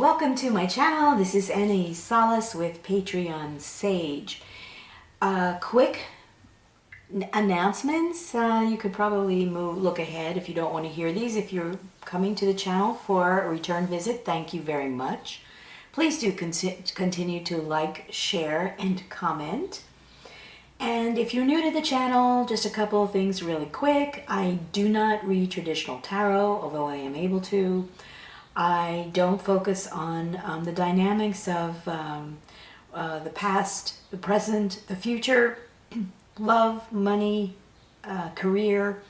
welcome to my channel. This is Anaiis Salles with Patreon Sage. Quick announcements. You could probably look ahead if you don't want to hear these. If you're coming to the channel for a return visit, thank you very much. Please do continue to like, share, and comment. And if you're new to the channel, just a couple of things really quick. I do not read traditional tarot, although I am able to. I don't focus on the dynamics of the past, the present, the future, love, money, career,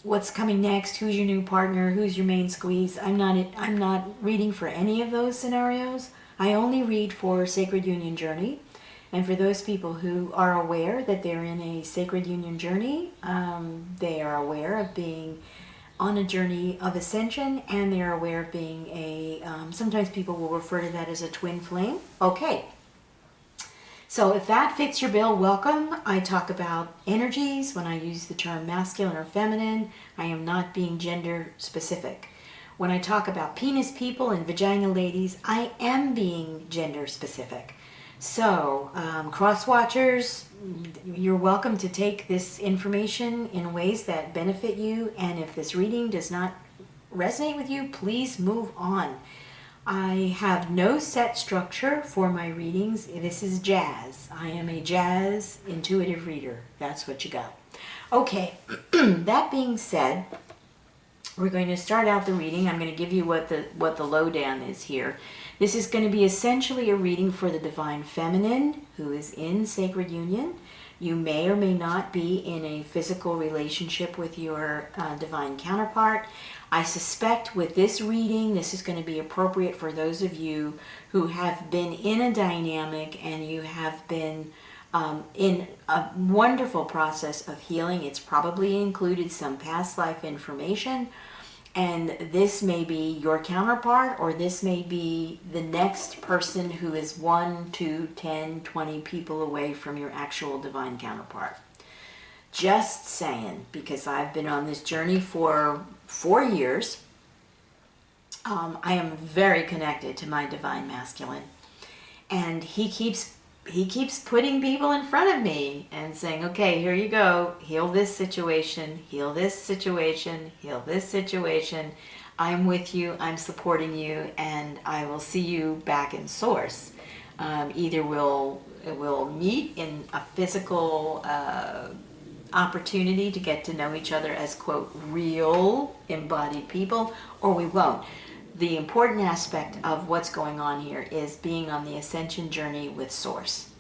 what's coming next, who's your new partner, who's your main squeeze. I'm not reading for any of those scenarios. I only read for Sacred Union Journey. And for those people who are aware that they're in a Sacred Union Journey, they are aware of being on a journey of ascension, and they're aware of being a, sometimes people will refer to that as a twin flame. Okay, so if that fits your bill, welcome. I talk about energies when I use the term masculine or feminine. I am not being gender specific. When I talk about penis people and vagina ladies, I am being gender specific. So, cross watchers, you're welcome to take this information in ways that benefit you, and if this reading does not resonate with you, please move on. I have no set structure for my readings. This is jazz. I am a jazz intuitive reader. That's what you got. Okay, that being said, we're going to start out the reading. I'm going to give you what the lowdown is here. This is going to be essentially a reading for the Divine Feminine who is in Sacred Union. You may or may not be in a physical relationship with your divine counterpart. I suspect with this reading, this is going to be appropriate for those of you who have been in a dynamic and you have been in a wonderful process of healing. It's probably included some past life information. And this may be your counterpart, or this may be the next person who is 1, 2, 10, 20 people away from your actual divine counterpart. Just saying, because I've been on this journey for 4 years. I am very connected to my divine masculine. And he keeps putting people in front of me and saying, okay, here you go, heal this situation, heal this situation, heal this situation. I'm with you, I'm supporting you, and I will see you back in source. Either we'll meet in a physical opportunity to get to know each other as, quote, real embodied people, or we won't. The important aspect of what's going on here is being on the ascension journey with Source.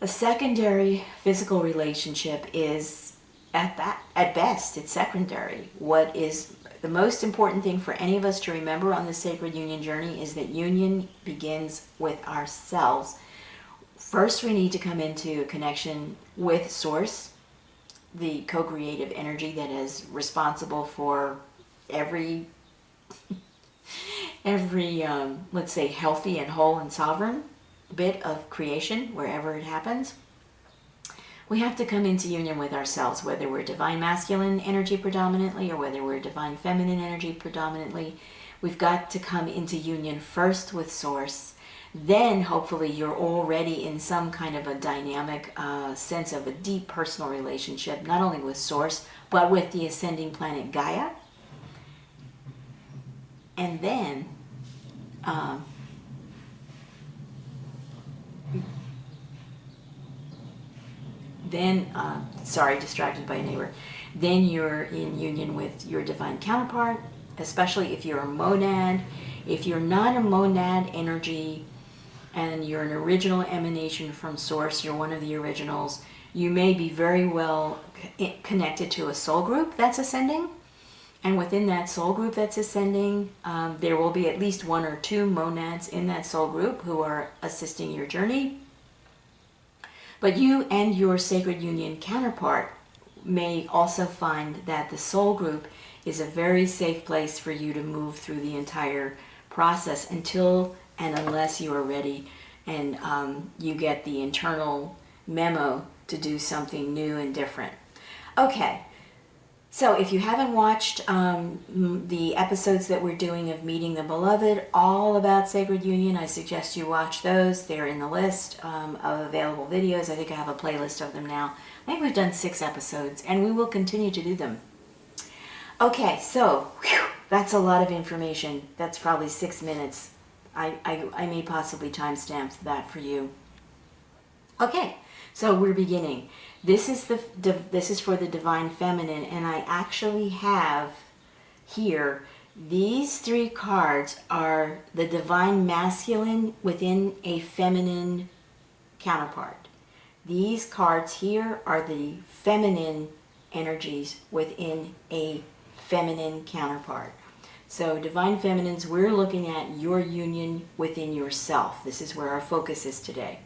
A secondary physical relationship is, at best, it's secondary. What is the most important thing for any of us to remember on the Sacred Union journey is that union begins with ourselves. First, we need to come into a connection with Source, the co-creative energy that is responsible for every let's say, healthy and whole and sovereign bit of creation, wherever it happens. We have to come into union with ourselves, whether we're divine masculine energy predominantly or whether we're divine feminine energy predominantly. We've got to come into union first with Source. Then, hopefully, you're already in some kind of a dynamic sense of a deep personal relationship, not only with Source, but with the ascending planet Gaia. And then, sorry, distracted by a neighbor. Then you're in union with your divine counterpart, especially if you're a monad. If you're not a monad energy and you're an original emanation from Source, you're one of the originals, you may be very well connected to a soul group that's ascending. And within that soul group that's ascending, there will be at least 1 or 2 monads in that soul group who are assisting your journey. But you and your Sacred Union counterpart may also find that the soul group is a very safe place for you to move through the entire process until and unless you are ready and you get the internal memo to do something new and different. Okay. So if you haven't watched the episodes that we're doing of Meeting the Beloved, all about Sacred Union, I suggest you watch those. They're in the list of available videos. I think I have a playlist of them now. I think we've done 6 episodes, and we will continue to do them. Okay, so that's a lot of information. That's probably 6 minutes. I may possibly timestamp that for you. Okay, so we're beginning. This is for the Divine Feminine, and I actually have here, these 3 cards are the Divine Masculine within a feminine counterpart. These cards here are the feminine energies within a feminine counterpart. So Divine Feminines, we're looking at your union within yourself. This is where our focus is today.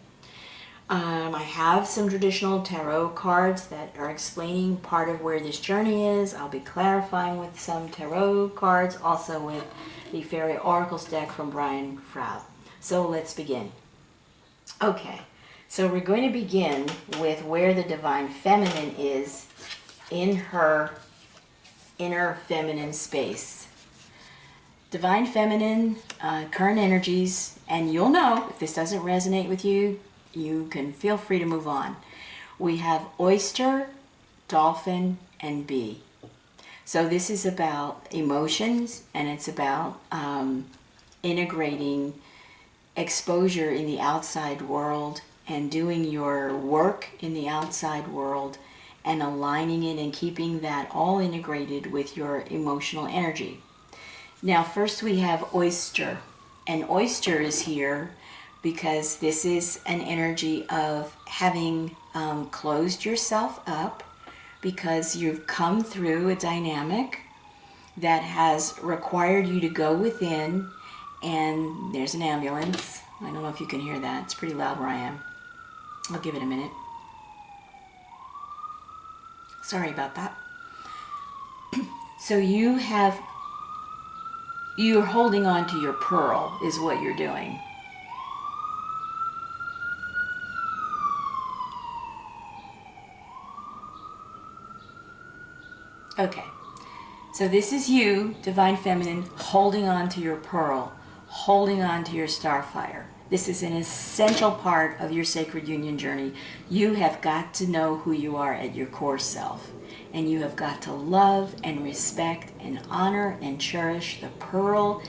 I have some traditional tarot cards that are explaining part of where this journey is. I'll be clarifying with some tarot cards, also with the Fairy Oracles deck from Brian Froud. So let's begin. Okay, so we're going to begin with where the Divine Feminine is in her inner feminine space. Divine Feminine, current energies, and you'll know if this doesn't resonate with you, you can feel free to move on. We have oyster, dolphin, and bee. So this is about emotions, and it's about integrating exposure in the outside world and doing your work in the outside world and aligning it and keeping that all integrated with your emotional energy. Now first we have oyster, and oyster is here because this is an energy of having closed yourself up because you've come through a dynamic that has required you to go within, and there's an ambulance. I don't know if you can hear that. It's pretty loud where I am. I'll give it a minute. Sorry about that. So you're holding on to your pearl is what you're doing. Okay, so this is you, Divine Feminine, holding on to your pearl, holding on to your starfire. This is an essential part of your Sacred Union journey. You have got to know who you are at your core self, and you have got to love and respect and honor and cherish the pearl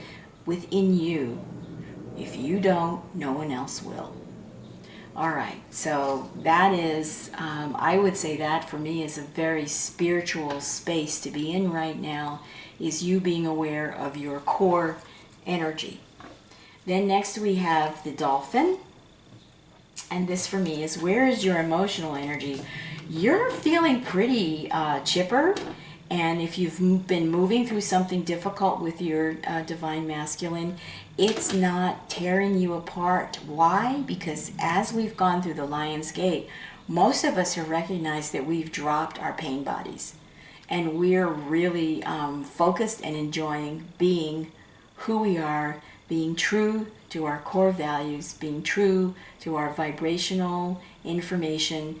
within you. If you don't, no one else will. All right, so that is, I would say that for me is a very spiritual space to be in right now, is you being aware of your core energy. Then next we have the dolphin, and this for me is, where is your emotional energy? You're feeling pretty chipper, and if you've been moving through something difficult with your Divine Masculine, it's not tearing you apart. Why? Because as we've gone through the Lion's Gate, most of us have recognized that we've dropped our pain bodies, and we're really focused and enjoying being who we are, being true to our core values, being true to our vibrational information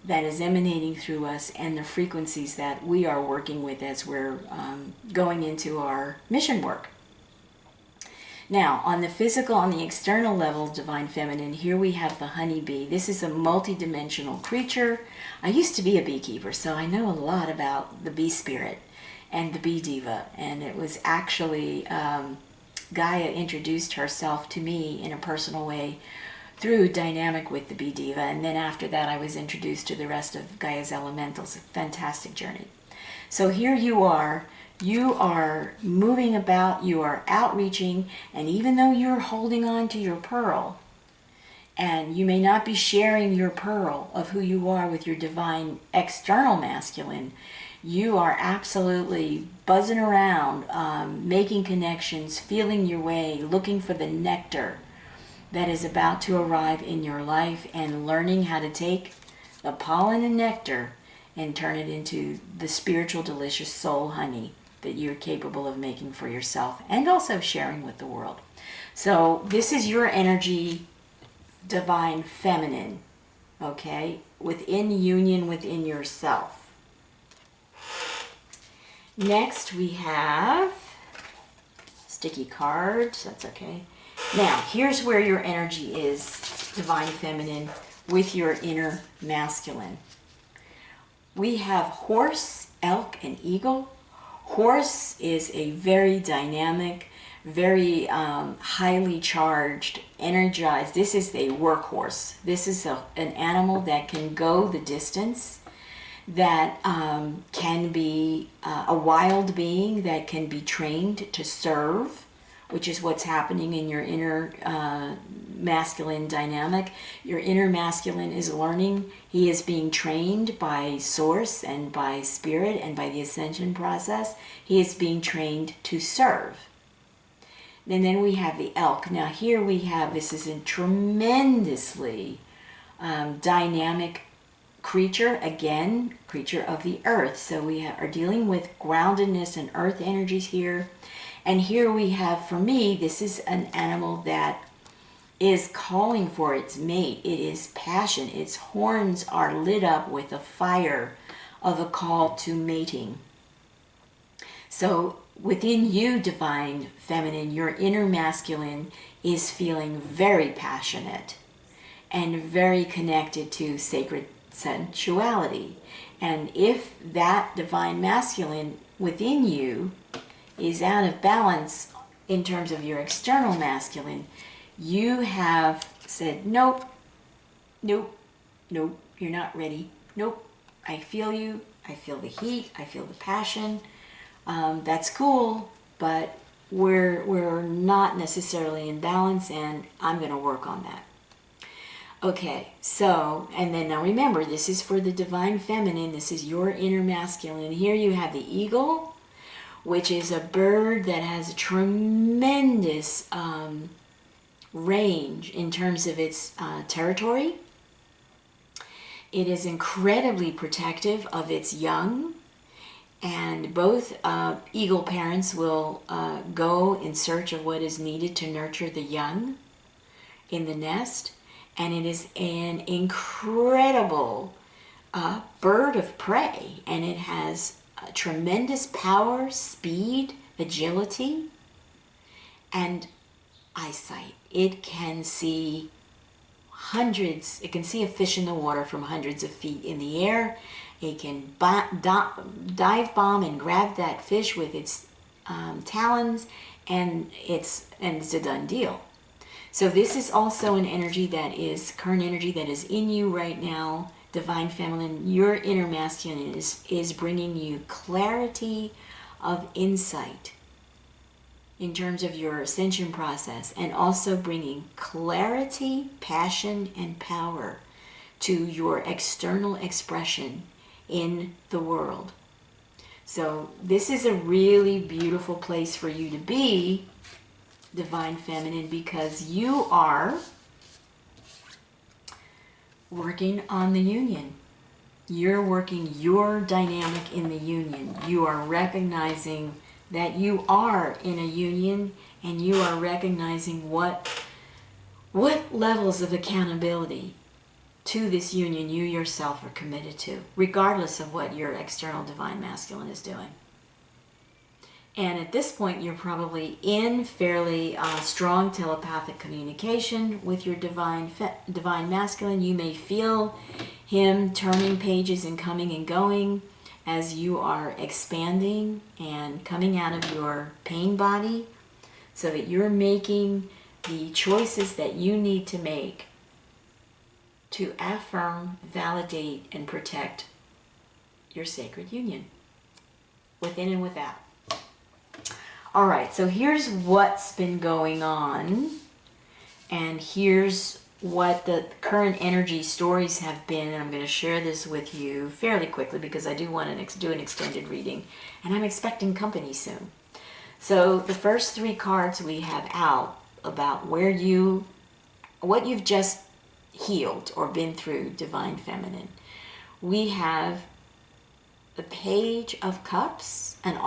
that is emanating through us and the frequencies that we are working with as we're going into our mission work. Now, on the physical, on the external level, Divine Feminine, here we have the honeybee. This is a multi-dimensional creature. I used to be a beekeeper, so I know a lot about the bee spirit and the bee diva, and it was actually Gaia introduced herself to me in a personal way through dynamic with the bee diva, and then after that I was introduced to the rest of Gaia's elementals. A fantastic journey. So here you are moving about, you are outreaching, and even though you're holding on to your pearl, and you may not be sharing your pearl of who you are with your divine external masculine, you are absolutely buzzing around, making connections, feeling your way, looking for the nectar that is about to arrive in your life, and learning how to take the pollen and nectar and turn it into the spiritual, delicious soul honey that you're capable of making for yourself and also sharing with the world. So this is your energy, Divine Feminine, okay, within union within yourself. Next we have sticky cards. That's okay. Now, here's where your energy is, Divine Feminine, with your inner masculine. We have horse, elk, and eagle. Horse is a very dynamic, very highly charged, energized. This is a workhorse. This is an animal that can go the distance, that can be a wild being that can be trained to serve, which is what's happening in your inner masculine dynamic. Your inner masculine is learning. He is being trained by source and by spirit and by the ascension process. He is being trained to serve. And then we have the elk. Now here we have, this is a tremendously dynamic creature, again, creature of the earth. So we are dealing with groundedness and earth energies here. And here we have, for me, this is an animal that is calling for its mate. It is passion. Its horns are lit up with a fire of a call to mating. So within you, Divine Feminine, your inner masculine is feeling very passionate and very connected to sacred sensuality. And if that Divine Masculine within you is out of balance in terms of your external masculine, you have said, nope, nope, nope, you're not ready. Nope, I feel you. I feel the heat. I feel the passion. That's cool, but we're not necessarily in balance, and I'm going to work on that. Okay, so, and then now remember, this is for the Divine Feminine. This is your inner masculine. And here you have the eagle, which is a bird that has a tremendous range in terms of its territory. It is incredibly protective of its young, and both eagle parents will go in search of what is needed to nurture the young in the nest. And it is an incredible bird of prey, and it has tremendous power, speed, agility, and eyesight. It can see it can see a fish in the water from hundreds of feet in the air. It can dive bomb and grab that fish with its talons, and it's a done deal. So this is also an energy that is, current energy that is in you right now, Divine Feminine. Your inner masculine is bringing you clarity of insight in terms of your ascension process, and also bringing clarity, passion, and power to your external expression in the world. So this is a really beautiful place for you to be, Divine Feminine, because you are working on the union. You're working your dynamic in the union. You are recognizing that you are in a union, and you are recognizing what levels of accountability to this union you yourself are committed to, regardless of what your external Divine Masculine is doing. And at this point, you're probably in fairly strong telepathic communication with your Divine Masculine. You may feel him turning pages and coming and going as you are expanding and coming out of your pain body, so that you're making the choices that you need to make to affirm, validate, and protect your sacred union, within and without. All right, so here's what's been going on, and here's what the current energy stories have been, and I'm going to share this with you fairly quickly because I do want to do an extended reading, and I'm expecting company soon. So the first three cards we have out about what you've just healed or been through, Divine Feminine. We have the Page of Cups, an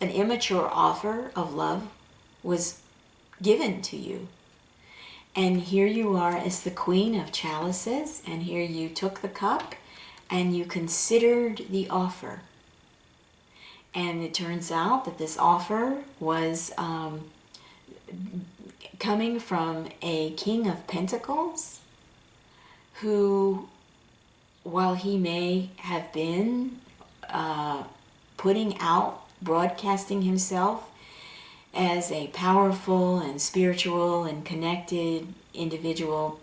immature offer of love was given to you. And here you are as the Queen of Chalices, and here you took the cup and you considered the offer. And it turns out that this offer was coming from a King of Pentacles who, while he may have been putting out, broadcasting himself as a powerful and spiritual and connected individual,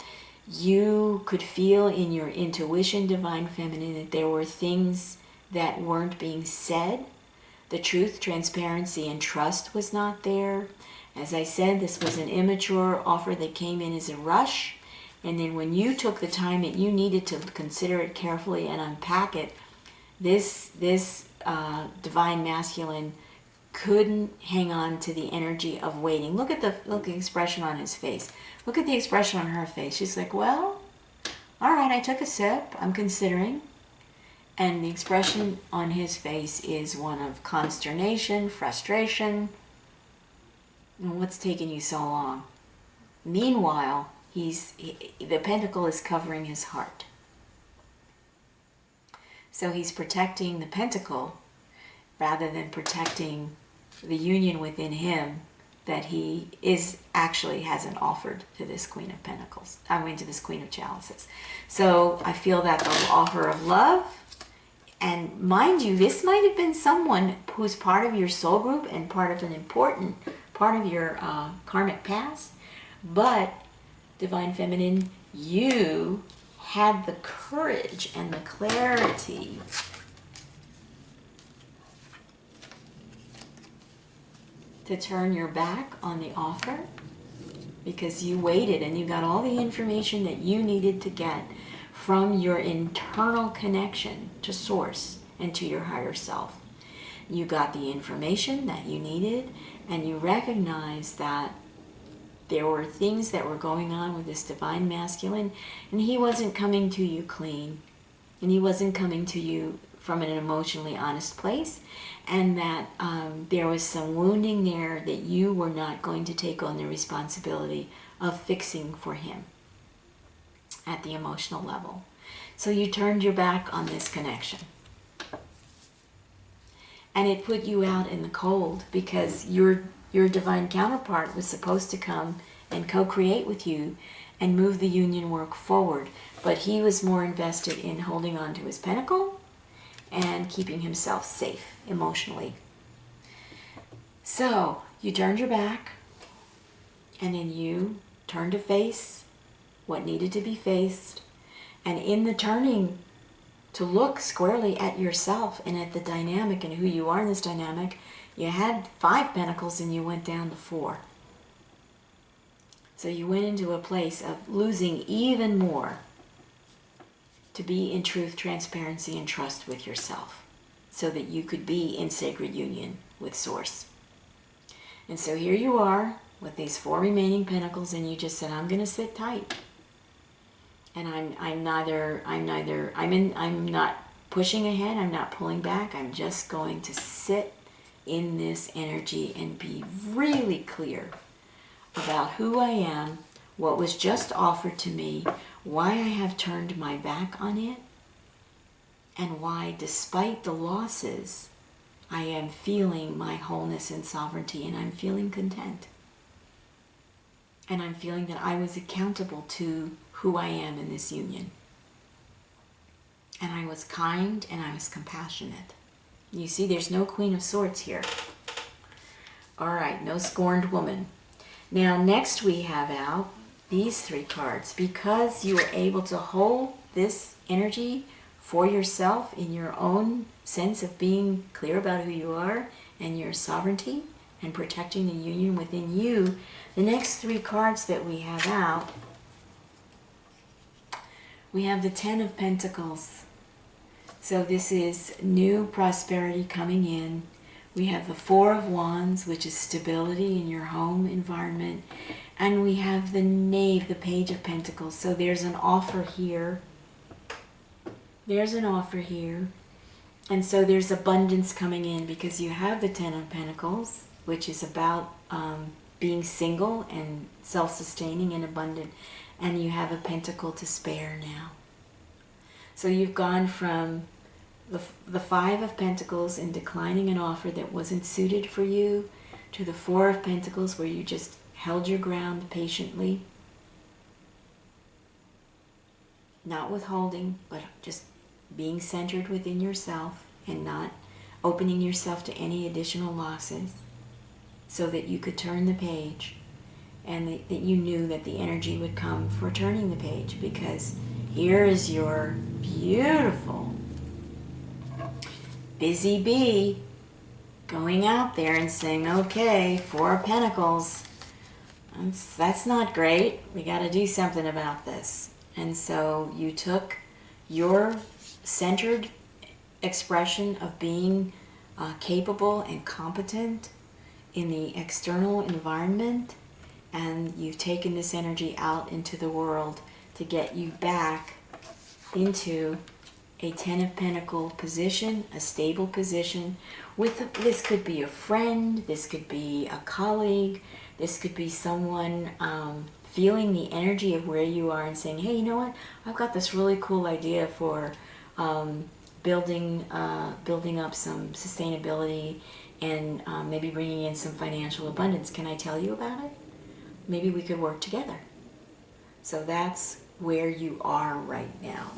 you could feel in your intuition, Divine Feminine, that there were things that weren't being said. The truth, transparency, and trust was not there. As I said, this was an immature offer that came in as a rush. And then when you took the time that you needed to consider it carefully and unpack it, this divine masculine couldn't hang on to the energy of waiting. Look at the expression on his face. Look at the expression on her face. She's like, well, all right, I took a sip. I'm considering. And the expression on his face is one of consternation, frustration. And what's taking you so long? Meanwhile, the pentacle is covering his heart. So he's protecting the pentacle rather than protecting the union within him that he hasn't offered to this Queen of Pentacles. To this Queen of Chalices. So I feel that the offer of love, and mind you, this might have been someone who's part of your soul group and part of an important part of your karmic past, but Divine Feminine, you had the courage and the clarity to turn your back on the offer because you waited and you got all the information that you needed to get from your internal connection to Source and to your higher self. You got the information that you needed, and you recognized that there were things that were going on with this divine masculine, and he wasn't coming to you clean, and he wasn't coming to you from an emotionally honest place, and that there was some wounding there that you were not going to take on the responsibility of fixing for him at the emotional level. So you turned your back on this connection. And it put you out in the cold because your divine counterpart was supposed to come and co-create with you and move the union work forward. But he was more invested in holding on to his pentacle and keeping himself safe emotionally. So you turned your back, and then you turned to face what needed to be faced. And in the turning to look squarely at yourself and at the dynamic and who you are in this dynamic, you had 5 pentacles and you went down to 4. So you went into a place of losing even more to be in truth, transparency, and trust with yourself so that you could be in sacred union with Source. And so here you are with these 4 remaining pentacles, and you just said, I'm going to sit tight. And I'm not pushing ahead, I'm not pulling back, I'm just going to sit in this energy and be really clear about who I am, what was just offered to me, why I have turned my back on it, and why, despite the losses, I am feeling my wholeness and sovereignty, and I'm feeling content. And I'm feeling that I was accountable to who I am in this union. And I was kind and I was compassionate. You see, there's no Queen of Swords here. All right, no scorned woman. Now, next we have out these 3 cards. Because you were able to hold this energy for yourself in your own sense of being clear about who you are and your sovereignty and protecting the union within you, the next 3 cards that we have out, we have the 10 of Pentacles. So this is new prosperity coming in. We have the 4 of Wands, which is stability in your home environment. And we have the Knave, the Page of Pentacles. So there's an offer here. There's an offer here. And so there's abundance coming in because you have the 10 of Pentacles, which is about being single and self-sustaining and abundant. And you have a pentacle to spare now. So you've gone from the Five of Pentacles in declining an offer that wasn't suited for you, to the Four of Pentacles where you just held your ground patiently, not withholding, but just being centered within yourself and not opening yourself to any additional losses, so that you could turn the page, and that you knew that the energy would come for turning the page, because here is your beautiful busy bee going out there and saying, okay, Four of Pentacles, that's not great. We got to do something about this. And so you took your centered expression of being capable and competent in the external environment, and you've taken this energy out into the world to get you back into a Ten of Pentacles position, a stable position. This could be a friend, this could be a colleague, this could be someone feeling the energy of where you are and saying, hey, you know what, I've got this really cool idea for building up some sustainability and maybe bringing in some financial abundance. Can I tell you about it? Maybe we could work together. So that's where you are right now.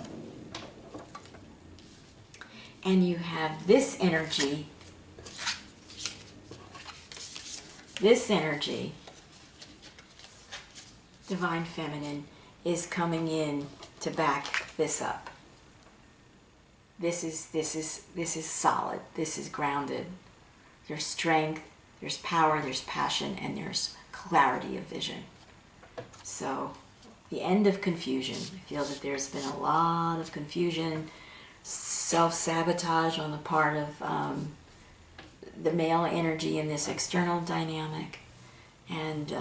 And you have this energy, Divine Feminine, is coming in to back this up. This is solid. This is grounded. There's strength, there's power, there's passion, and there's clarity of vision. So the end of confusion. I feel that there's been a lot of confusion, self-sabotage on the part of the male energy in this external dynamic. And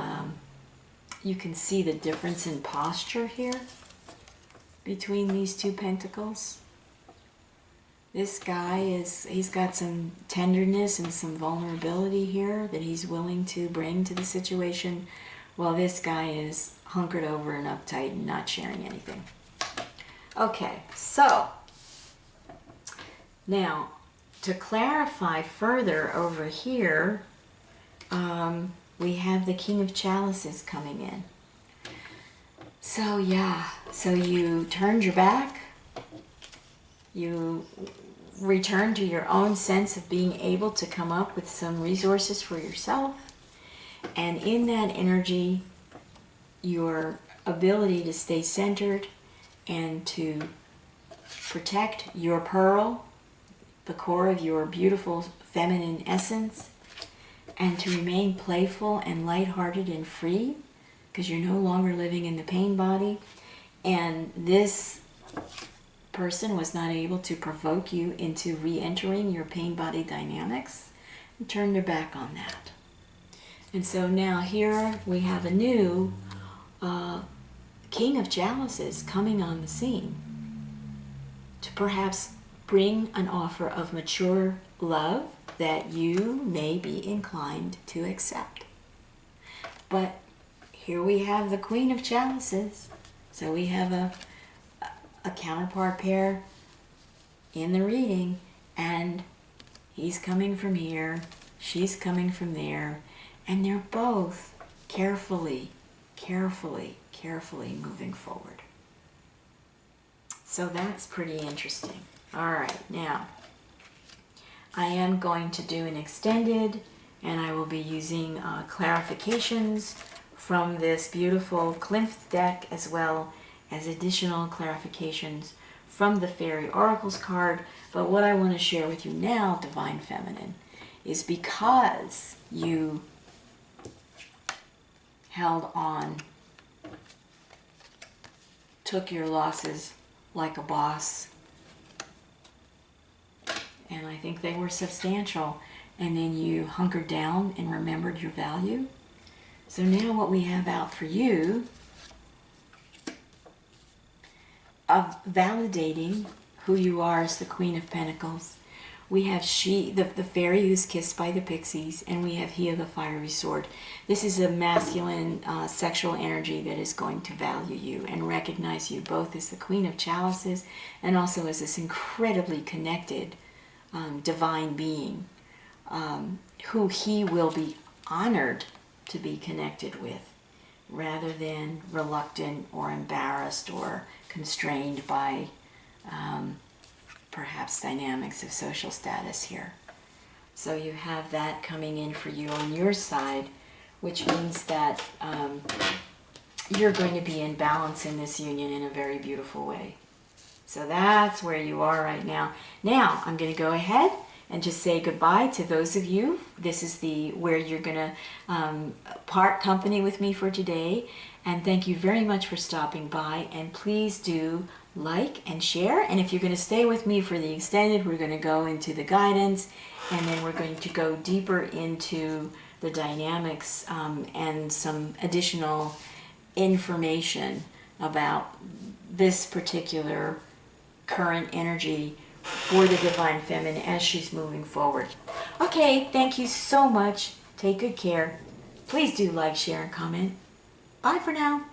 you can see the difference in posture here between these two pentacles. This guy he's got some tenderness and some vulnerability here that he's willing to bring to the situation, while this guy is hunkered over and uptight and not sharing anything. Okay, so now to clarify further over here, we have the King of Chalices coming in. So yeah, so you turned your back, you return to your own sense of being able to come up with some resources for yourself, and in that energy, your ability to stay centered and to protect your pearl, the core of your beautiful feminine essence, and to remain playful and lighthearted and free, because you're no longer living in the pain body, and this person was not able to provoke you into re-entering your pain body dynamics, and turn their back on that. And so now here we have a new King of Chalices coming on the scene to perhaps bring an offer of mature love that you may be inclined to accept. But here we have the Queen of Chalices, so we have a counterpart pair in the reading, and he's coming from here, she's coming from there, and they're both carefully moving forward. So that's pretty interesting. All right, now I am going to do an extended, and I will be using clarifications from this beautiful Klimt deck, as well as additional clarifications from the Fairy Oracles card. But what I want to share with you now, Divine Feminine, is because you held on, took your losses like a boss, and I think they were substantial, and then you hunkered down and remembered your value. So now what we have out for you of validating who you are as the Queen of Pentacles, We have the fairy who's kissed by the pixies, and we have he of the fiery sword. This is a masculine sexual energy that is going to value you and recognize you both as the Queen of Chalices and also as this incredibly connected divine being who he will be honored to be connected with, rather than reluctant or embarrassed or constrained by perhaps dynamics of social status here. So you have that coming in for you on your side, which means that you're going to be in balance in this union in a very beautiful way. So that's where you are right now. Now I'm going to go ahead and just say goodbye to those of you. This is where you're going to part company with me for today. And thank you very much for stopping by. And please do like and share. And if you're going to stay with me for the extended, we're going to go into the guidance, and then we're going to go deeper into the dynamics and some additional information about this particular current energy for the Divine Feminine as she's moving forward. Okay, thank you so much. Take good care. Please do like, share, and comment. Bye for now.